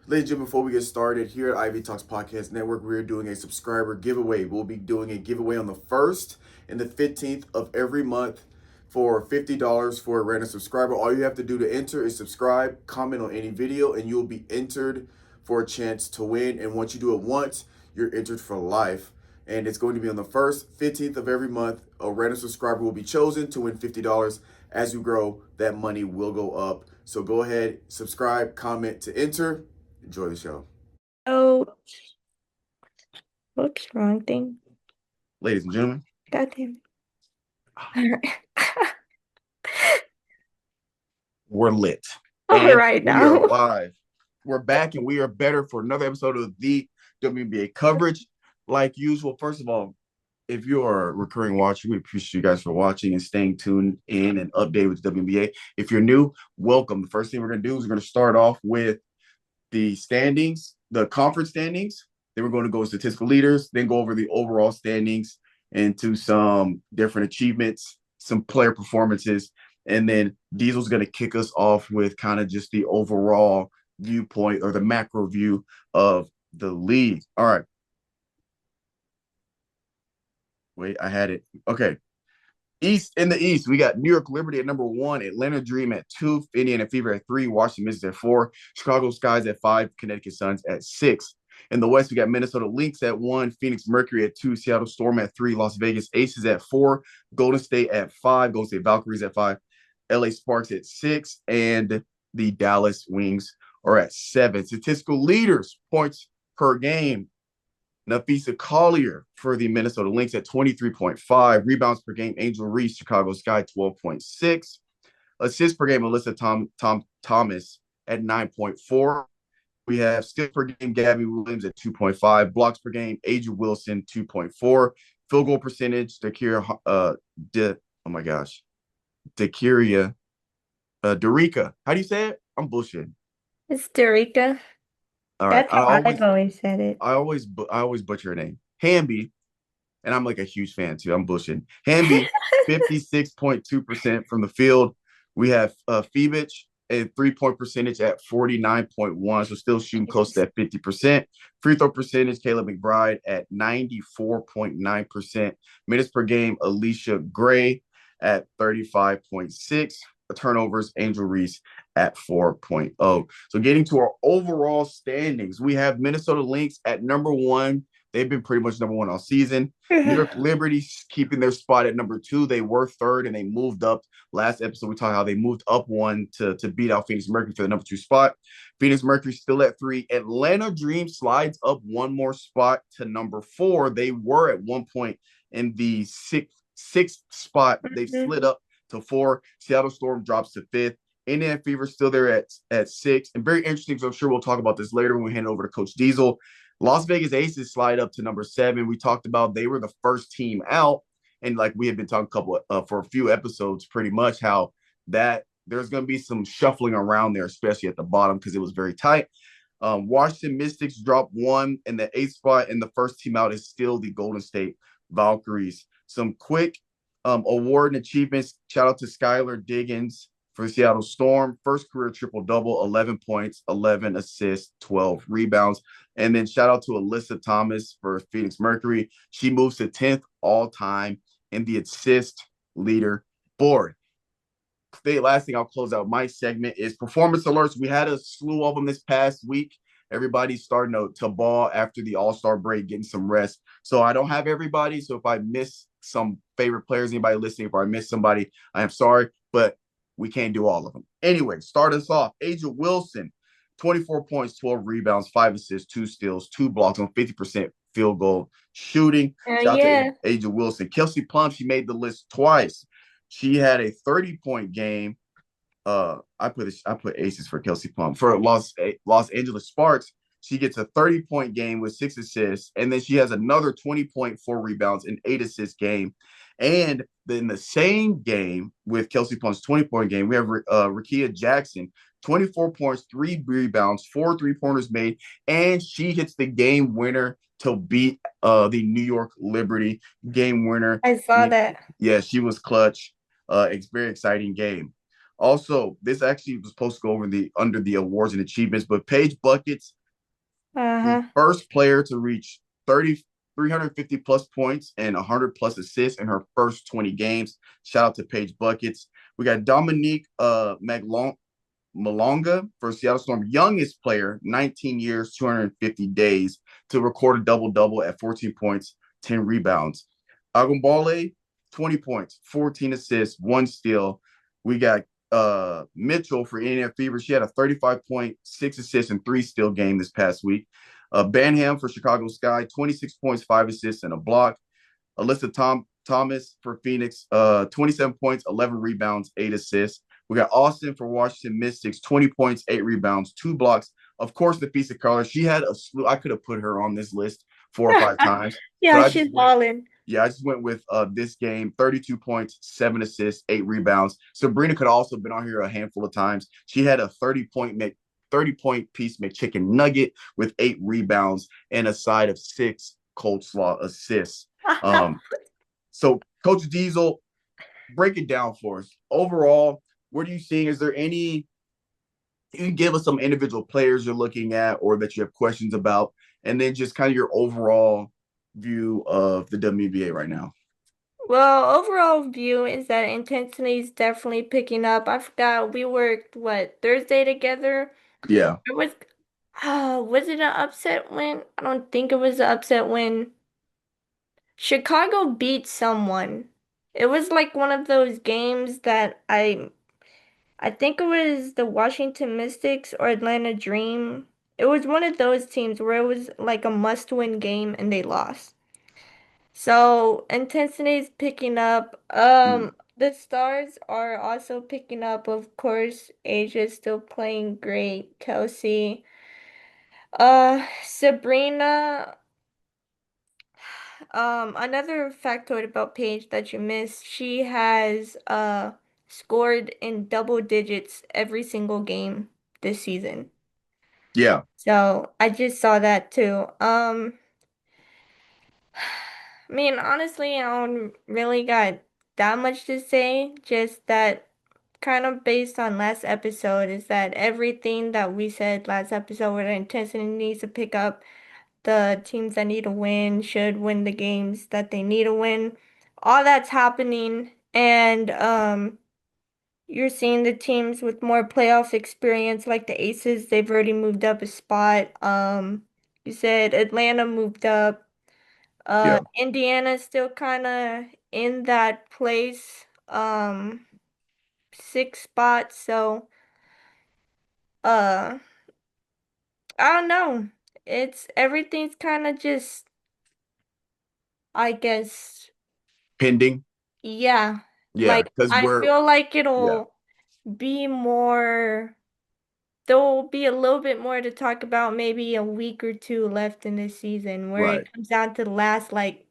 Ladies and gentlemen, before we get started, here at Ivy Talks Podcast Network, we're doing a subscriber giveaway. We'll be doing a giveaway on the 1st and the 15th of every month for $50 for a random subscriber. All you have to do to enter is subscribe, comment on any video, and you'll be entered for a chance to win. And once you do it once, you're entered for life. And it's going to be on the 1st, 15th of every month. A random subscriber will be chosen to win $50. As you grow, that money will go up. So go ahead, subscribe, comment to enter. Enjoy the show. Oh, whoops, wrong thing. Ladies and gentlemen, God damn it. we're lit. All And right we are now. live. We're back and we are better for another episode of the WNBA coverage. Like usual, first of all, if you're a recurring watcher, we appreciate you guys for watching and staying tuned in and updated with the WNBA. If you're new, welcome. The first thing we're going to do is we're going to start off with the standings, the conference standings. Then we're going to go statistical leaders, then go over the overall standings into some different achievements, some player performances, and then Diesel's going to kick us off with kind of just the overall viewpoint or the macro view of the league. All right. Wait, I had it. Okay. In the East, we got New York Liberty at number 1, Atlanta Dream at 2, Indiana Fever at 3, Washington Mystics at 4, Chicago Skies at 5, Connecticut Suns at 6. In the West, we got Minnesota Lynx at 1, Phoenix Mercury at 2, Seattle Storm at 3, Las Vegas Aces at 4, Golden State at 5, Golden State Valkyries at 5, LA Sparks at 6, and the Dallas Wings are at 7. Statistical leaders, points per game. Nafisa Collier for the Minnesota Lynx at 23.5. Rebounds per game, Angel Reese, Chicago Sky, 12.6. Assists per game, Thomas at 9.4. We have steals per game, Gabby Williams at 2.5. Blocks per game, Aja Wilson, 2.4. Field goal percentage, oh my gosh, Dakiria, Derica. How do you say it? I'm bullshitting. It's Derica. All right. That's how I've always said it. I always butcher her name. Hamby, and I'm like a huge fan too. I'm bullshitting. Hamby, 56.2% from the field. We have Fibich, a 3-point percentage at 49.1, so still shooting close to that 50%. Free throw percentage, Caleb McBride at 94.9%. Minutes per game, Alicia Gray at 35.6. Turnovers, Angel Reese at 4.0. So getting to our overall standings, we have Minnesota Lynx at number 1. They've been pretty much number 1 all season. New York Liberty keeping their spot at number 2. They were 3rd and they moved up. Last episode, we talked how they moved up 1 to beat out Phoenix Mercury for the number 2 spot. Phoenix Mercury still at 3. Atlanta Dream slides up 1 more spot to number 4. They were at one point in the sixth spot. They've slid up to 4. Seattle Storm drops to 5th. Indiana Fever still there at 6. And very interesting, so I'm sure we'll talk about this later when we hand over to Coach Diesel. Las Vegas Aces slide up to number 7. We talked about they were the first team out. And like we had been talking for a few episodes, pretty much how that there's going to be some shuffling around there, especially at the bottom because it was very tight. Washington Mystics dropped 1 in the 8th spot, and the first team out is still the Golden State Valkyries. Some quick award and achievements. Shout out to Skylar Diggins for Seattle Storm. First career triple-double, 11 points, 11 assists, 12 rebounds. And then shout out to Alyssa Thomas for Phoenix Mercury. She moves to 10th all-time in the assist leader board. The last thing I'll close out my segment is performance alerts. We had a slew of them this past week. Everybody's starting to ball after the All-Star break, getting some rest. So I don't have everybody. So if I miss some favorite players, anybody listening, if I miss somebody, I am sorry, but we can't do all of them. Anyway, start us off. Aja Wilson, 24 points, 12 rebounds, 5 assists, 2 steals, 2 blocks on 50% field goal shooting. Shout out to Aja Wilson. Kelsey Plum, she made the list twice. She had a 30-point game. I put aces for Kelsey Plum. For Los Angeles Sparks, she gets a 30-point game with 6 assists, and then she has another 20.4 rebounds and 8 assist game. And then the same game with Kelsey Plum's 20-point game, we have Rakia Jackson, 24 points, 3 rebounds, 4 3-pointers made, and she hits the game winner to beat the New York Liberty game winner. I saw that. Yeah, she was clutch. It's a very exciting game. Also, this actually was supposed to go under the awards and achievements, but Paige Buckets The Uh-huh. first player to reach 350 plus points and 100 plus assists in her first 20 games. Shout out to Paige Buckets. We got Dominique Malonga for Seattle Storm, youngest player, 19 years, 250 days, to record a double-double at 14 points, 10 rebounds. Agumbale, 20 points, 14 assists, 1 steal. We got Mitchell for Indiana Fever. She had a 35.6 assists and 3 steal game this past week. Banham for Chicago Sky, 26 points, 5 assists, and a block. Thomas for Phoenix, 27 points, 11 rebounds, 8 assists. We got Austin for Washington Mystics, 20 points, 8 rebounds, 2 blocks. Of course, the piece of color. She had a slew. I could have put her on this list 4 or 5 times, but Yeah, she's balling. I just went with this game, 32 points, 7 assists, 8 rebounds. Sabrina could also have been on here a handful of times. She had a 30 point piece McChicken nugget with 8 rebounds and a side of 6 cold slaw assists. So Coach Diesel, break it down for us. Overall, what are you seeing? Is there any, you can give us some individual players you're looking at or that you have questions about, and then just kind of your overall view of the WNBA right now? Well, overall view is that intensity is definitely picking up. I forgot we worked what Thursday together. Yeah. It was it an upset win? I don't think it was an upset win. Chicago beat someone. It was like one of those games that I think it was the Washington Mystics or Atlanta Dream. It was one of those teams where it was like a must-win game and they lost. So intensity is picking up. Mm. The stars are also picking up. Of course, Asia's still playing great. Kelsey. Sabrina. Another factoid about Paige that you missed, she has scored in double digits every single game this season. Yeah. So I just saw that too. I mean, honestly, I don't really got that much to say. Just that kind of based on last episode is that everything that we said last episode where the intensity needs to pick up, the teams that need to win should win the games that they need to win. All that's happening, and you're seeing the teams with more playoff experience, like the Aces, they've already moved up a spot. You said Atlanta moved up. Yeah. Indiana's still kind of in that place, 6 spots. So, uh, I don't know. It's everything's kind of just, I guess, Pending. yeah. Yeah. Like Because I we're, feel like yeah. it'll be more. There'll be a little bit more to talk about, maybe a week or two left in this season, where Right. it comes down to the last like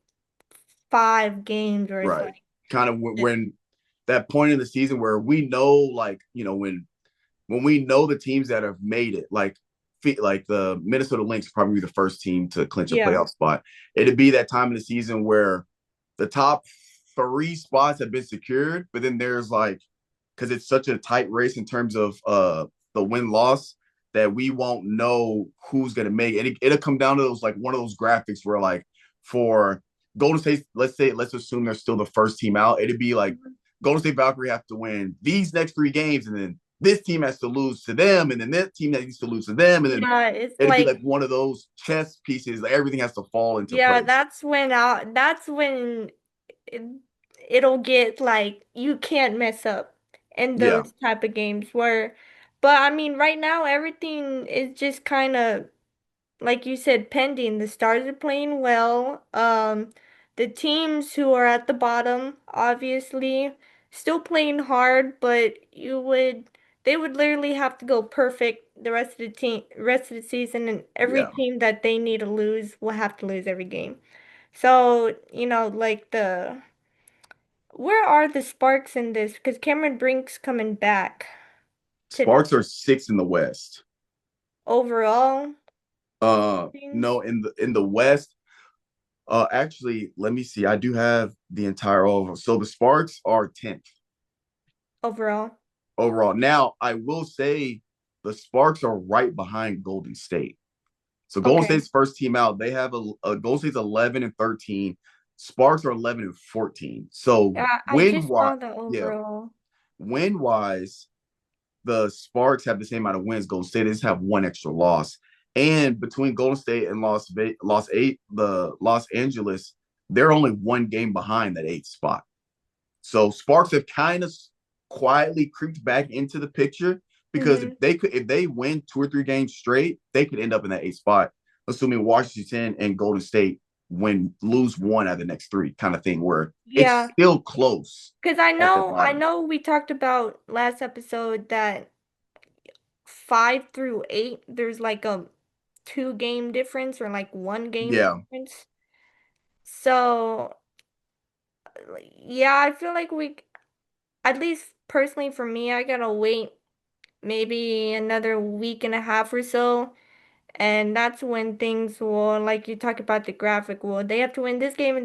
5 games, where it's Right. like. Kind of when that point in the season where we know, like, when we know the teams that have made it, like the Minnesota Lynx probably be the first team to clinch a Yeah. playoff spot. It'd be that time in the season where the top 3 spots have been secured, but then there's like, because it's such a tight race in terms of the win loss, that we won't know who's gonna make it. It'll come down to those, like one of those graphics where, like, for Golden State, let's assume they're still the first team out. It'd be like Mhm. Golden State Valkyrie have to win these next 3 games, and then this team has to lose to them, and then this team that needs to lose to them, and then Yeah, it's it'd be like like, one of those chess pieces. Like, everything has to fall into yeah, place. that's when it, it'll get like you can't mess up in Yeah. those type of games where, but I mean, right now everything is just kind of like you said, pending. The Stars are playing well. The teams who are at the bottom, obviously, still playing hard, but they would literally have to go perfect the rest of the season, and every Yeah. team that they need to lose will have to lose every game. So, like where are the Sparks in this? Because Cameron Brink's coming back to Sparks are 6 in the West. overall No, things in the West. Actually, let me see. I do have the entire overall. So the Sparks are 10th overall. overall. Now, I will say the Sparks are right behind Golden State. So Golden Okay. State's first team out, they have a Golden State's 11-13. Sparks are 11-14. So Yeah, I win just wise, saw the yeah, overall. win wise, the Sparks have the same amount of wins. Golden State, they just have one extra loss. And between Golden State and the Los Angeles, they're only one game behind that eighth spot. So Sparks have kind of quietly creeped back into the picture because Mm-hmm. if they win 2 or 3 games straight, they could end up in that eighth spot, assuming Washington and Golden State lose one out of the next three, kind of thing, where it's Yeah, still close because at the I bottom. know we talked about last episode that 5 through 8, there's like a 2 game difference or like 1 game Yeah, difference. So, yeah, I feel like at least personally for me, I gotta wait maybe another week and a half or so. And that's when things will, like you talk about the graphic, well, they have to win this game,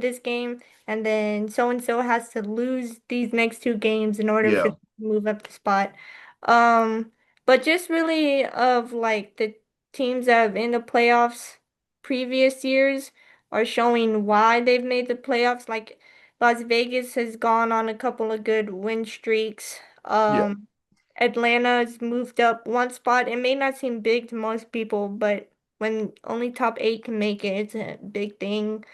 and then so and so has to lose these next 2 games in order for yeah, them to move up the spot. Um, but just really of like the teams that have in the playoffs previous years are showing why they've made the playoffs. Like Las Vegas has gone on a couple of good win streaks. yeah. Atlanta's moved up 1 spot. It may not seem big to most people, but when only top 8 can make it, it's a big thing.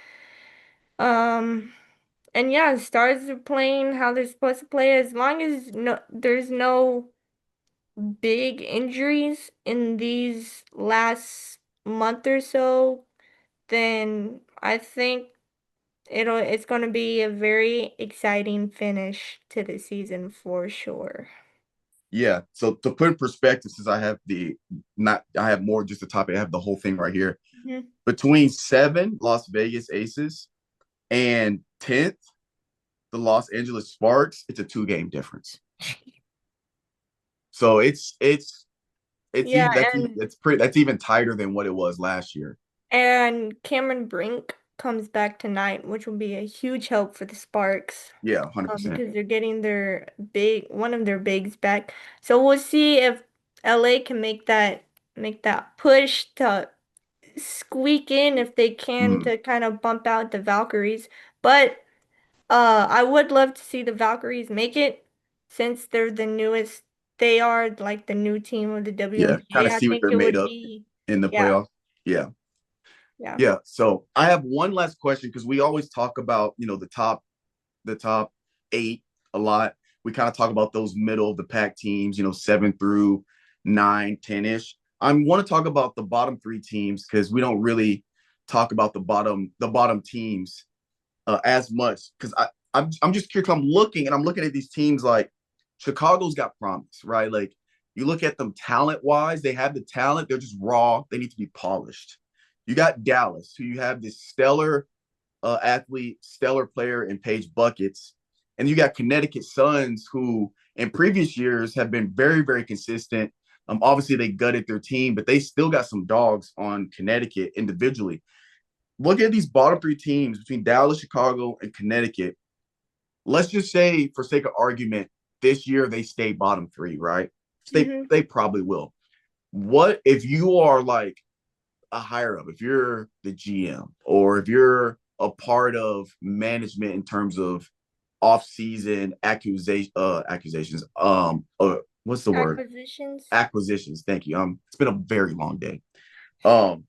Um, and yeah, stars are playing how they're supposed to play. As long as there's no big injuries in these last month or so, then I think it's gonna be a very exciting finish to the season for sure. Yeah. So to put in perspective, since I have the not I have more just the topic, I have the whole thing right here. Mhm. Between seven Las Vegas Aces and 10th, the Los Angeles Sparks, it's a 2 game difference. So it's Yeah, even that's even tighter than what it was last year. and Cameron Brink comes back tonight, which will be a huge help for the Sparks, Yeah, 100%. because they're getting one of their bigs back. So we'll see if LA can make that push to squeak in if they can Mm-hmm. to kind of bump out the Valkyries. But I would love to see the Valkyries make it since they're the newest. They are like the new team of the Yeah, kind WNBA. of I see what think they're it made would of be, in the yeah, playoffs. Yeah. yeah. Yeah. So I have one last question because we always talk about, the top eight a lot. We kind of talk about those middle of the pack teams, 7 through 9, 10-ish. I want to talk about the bottom three teams because we don't really talk about the bottom teams as much. Because I'm just curious. I'm looking at these teams like Chicago's got promise, right? Like you look at them talent wise, they have the talent. They're just raw. They need to be polished. You got Dallas, who you have this stellar athlete, stellar player in Paige Buckets. And you got Connecticut Suns, who in previous years have been very, very consistent. Obviously, they gutted their team, but they still got some dogs on Connecticut individually. Look at these bottom three teams between Dallas, Chicago, and Connecticut. Let's just say, for sake of argument, this year they stay bottom three, right? Hmm. They probably will. What if you are like a higher up, if you're the GM or if you're a part of management in terms of off-season accusations, what's the word? Acquisitions. Acquisitions. Thank you. It's been a very long day. Um,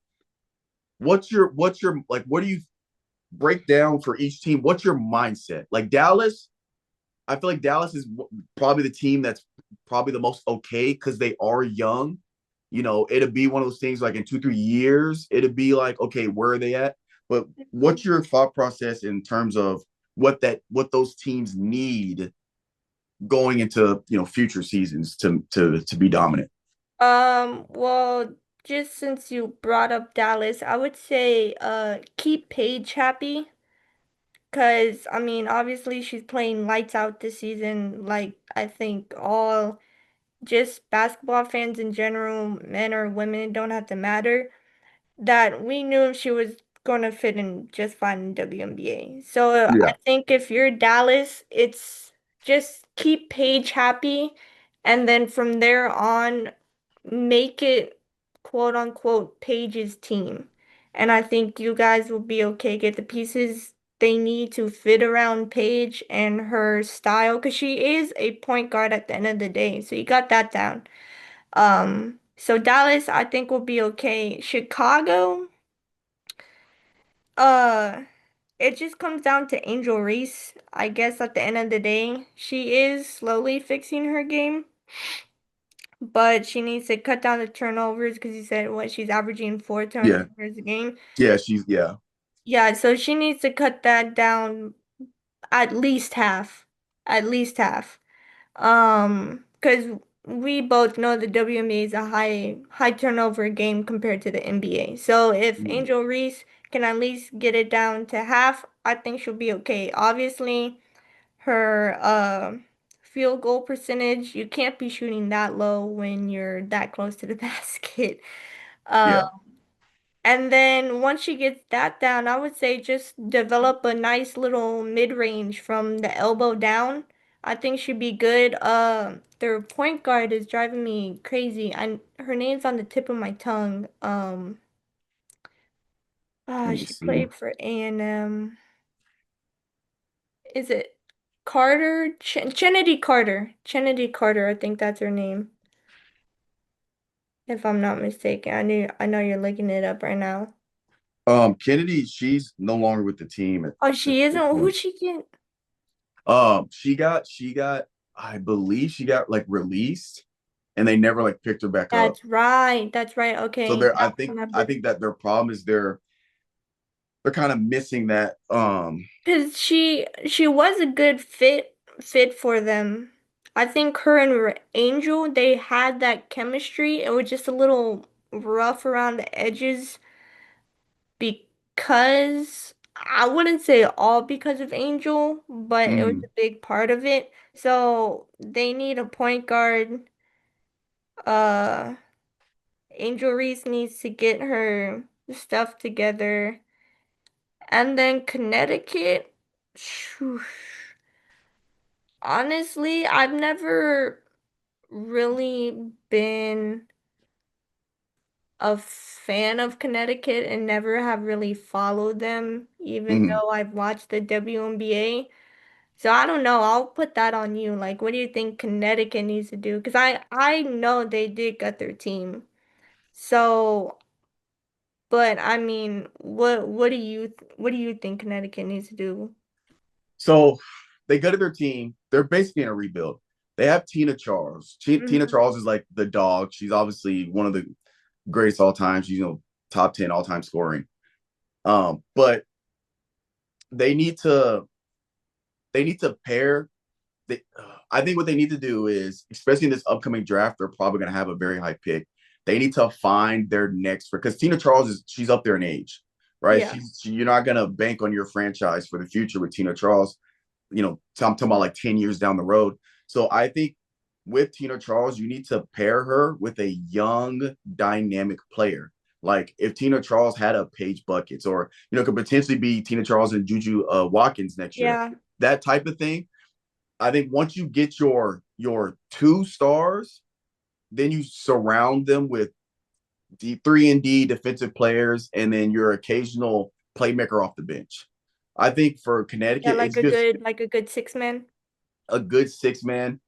what's your like? What do you break down for each team? What's your mindset? Like Dallas, I feel like Dallas is probably the team that's probably the most okay because they are young. It'd be one of those things like in 2, 3 years, it'd be like, okay, where are they at? But Mhm. what's your thought process in terms of what those teams need going into future seasons to be dominant? Well, just since you brought up Dallas, I would say keep Paige happy. Because, I mean, obviously she's playing lights out this season. Like, I think all just basketball fans in general, men or women, don't have to matter, that we knew she was going to fit in just fine in WNBA. So I Yeah, think if you're Dallas, it's just keep Paige happy. And then from there on, make it quote unquote Paige's team. And I think you guys will be okay. Get the pieces they need to fit around Paige and her style because she is a point guard at the end of the day. So you got that down. So Dallas, I think will be okay. Chicago, uh, it just comes down to Angel Reese. I guess at the end of the day, she is slowly fixing her game, but she needs to cut down the turnovers because you said what she's averaging 4 Yeah, turnovers a game. yeah, she's yeah. Yeah, so she needs to cut that down at least half. At least half. Because we both know the WNBA is a high turnover game compared to the NBA. So if Mhm. Angel Reese can at least get it down to half, I think she'll be okay. Obviously, her field goal percentage, you can't be shooting that low when you're that close to the basket. Uh, Yeah, and then once she gets that down, I would say just develop a nice little mid-range from the elbow down. I think she'd be good. Their point guard is driving me crazy. Her name's on the tip of my tongue. let me She see. played for A&M. Is it Carter? Chenedy Carter. Chenedy Carter, I think that's her name, if I'm not mistaken. I know you're looking it up right now. Kennedy, she's no longer with the team Oh, at she this isn't. point. Who'd she get? She got, I believe she got like released, and they never like picked her back up. That's right. That's right. So Okay. they're, Now I I remember. think that their problem is they're kind of missing that. Because she was a good fit for them. I think her and Angel, they had that chemistry. It was just a little rough around the edges because I wouldn't say all because of Angel, but it was Mhm. a big part of it. So they need a point guard. Uh, Angel Reese needs to get her stuff together. And then Connecticut, phew, honestly, I've never really been a fan of Connecticut and never have really followed them, even Mhm. though I've watched the WNBA. So I don't know. I'll put that on you. Like, what do you think Connecticut needs to do? Because I know they did gut their team. So, but I mean, what do you think Connecticut needs to do? So they go to their team. They're basically in a rebuild. They have Tina Charles. Tina Hmm. Charles is like the dog. She's obviously one of the greatest all time. She's top 10 all time scoring. But they need to pair. They, I think what they need to do is, especially in this upcoming draft, they're probably going to have a very high pick. They need to find their next because Tina Charles she's up there in age, right? Yeah. You're not going to bank on your franchise for the future with Tina Charles. I'm talking about like 10 years down the road. So I think with Tina Charles, you need to pair her with a young, dynamic player. Like if Tina Charles had a Paige Buckets, or could potentially be Tina Charles and Juju Watkins next year, Yeah. that type of thing. I think once you get your two stars, then you surround them with D3 and D defensive players, and then your occasional playmaker off the bench. I think for Yeah, Connecticut, it's just like a good six man. a good six man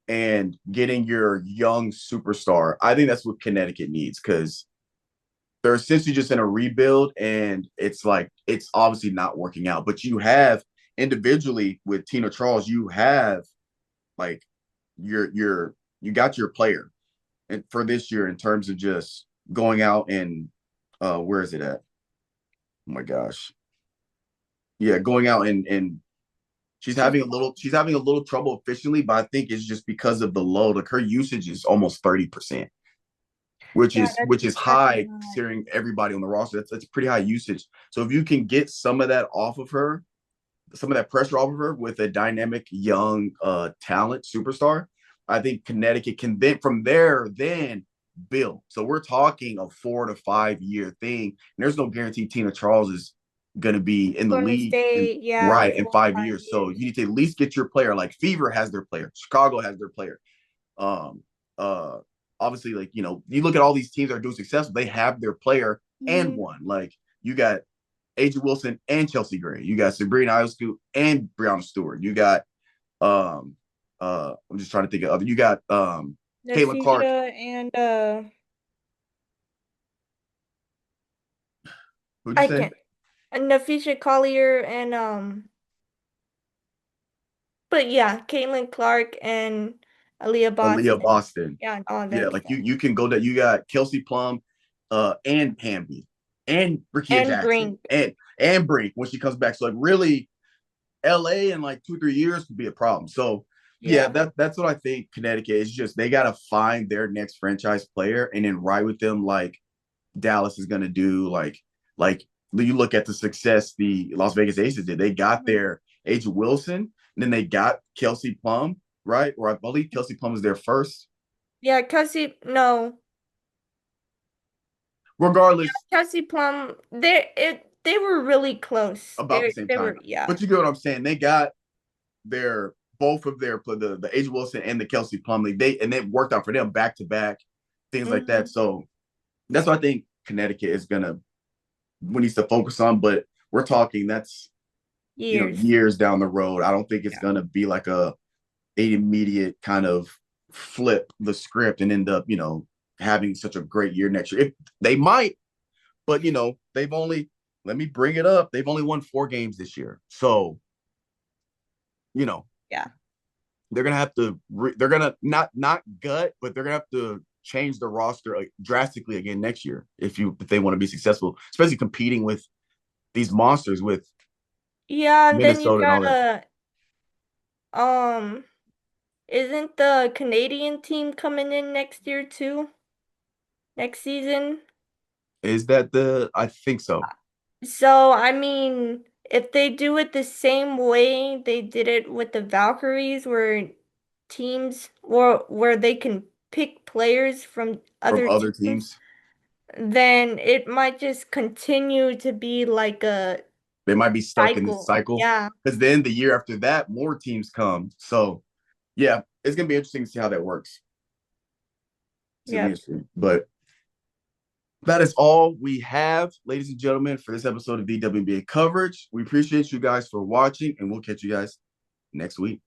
and getting your young superstar. I think that's what Connecticut needs because they're essentially just in a rebuild, and it's like it's obviously not working out. But you have individually with Tina Charles, you have like you got your player and for this year in terms of just going out and where is it at? Oh my gosh. Yeah, going out and She's she's having a little trouble efficiently, but I think it's just because of the load. Like her usage is almost 30%, yeah, which is that's a high lot. considering everybody on the roster. That's pretty high usage. So if you can get some of that off of her, some of that pressure off of her with a dynamic young talent superstar, I think Connecticut can then build. So we're talking a 4 to 5 year thing. And there's no guarantee Tina Charles is going to be in the Gonna league in stay, yeah, right in 5 years. So 4 or 5 years. you need to at least get your player. Like Fever has their player, Chicago has their player. Um, uh, obviously, like, you look at all these teams that are doing successful, they have their player and Mhm. one. Like, you got Aja Wilson and Chelsea Gray. You got Sabrina Ionescu and Brianna Stewart. You got I'm just trying to think of other. You got Caitlin Clark. Nafisha and Who'd you I say? can't. Nafisha Collier and but yeah, Caitlin Clark and Aaliyah Aaliyah Boston. Boston. Yeah, and all Yeah, them like stuff. you can go that you got Kelsey Plum, and Hamby and Rikia And Jackson Brink. and Brink when she comes back. So like really LA in like 2 or 3 years could be a problem. So yeah, Yeah. that's what I think Connecticut is. Just they gotta find their next franchise player and then ride with them like Dallas is gonna do. Like you look at the success the Las Vegas Aces did. They got Mhm. their Age Wilson, and then they got Kelsey Plum, right? Or I believe Kelsey Plum was their first. Yeah, Kelsey, no. Regardless, Kelsey Plum, they were really close. about the same They time. were, yeah. But you get what I'm saying. They got their both of their the Age Wilson and the Kelsey Plumlee. And it worked out for them back to back, things like that. Hmm. So that's what I think Connecticut is gonna needs to focus on. But we're talking that's Years. years down the road. I don't think it's Yeah. gonna be like a immediate kind of flip the script and end up having such a great year next year. If they might, but they've only let me bring it up. They've only won 4 games this year. So, you know, Yeah. they're gonna have to they're gonna not gut, but they're gonna have to change the roster drastically again next year if they want to be successful, especially competing with these monsters with Yeah, and then you Minnesota and all that. gotta um isn't the Canadian team coming in next year too? Next season? Is that the I think so. So, I mean, if they do it the same way they did it with the Valkyries, where teams or where they can pick players from From other other teams, teams. then it might just continue to be like a They might be stuck in this cycle. cycle Yeah. because then the year after that, more teams come. So yeah, it's gonna be interesting to see how that works. It's gonna be Yep. interesting. But that is all we have, ladies and gentlemen, for this episode of the WNBA coverage. We appreciate you guys for watching, and we'll catch you guys next week.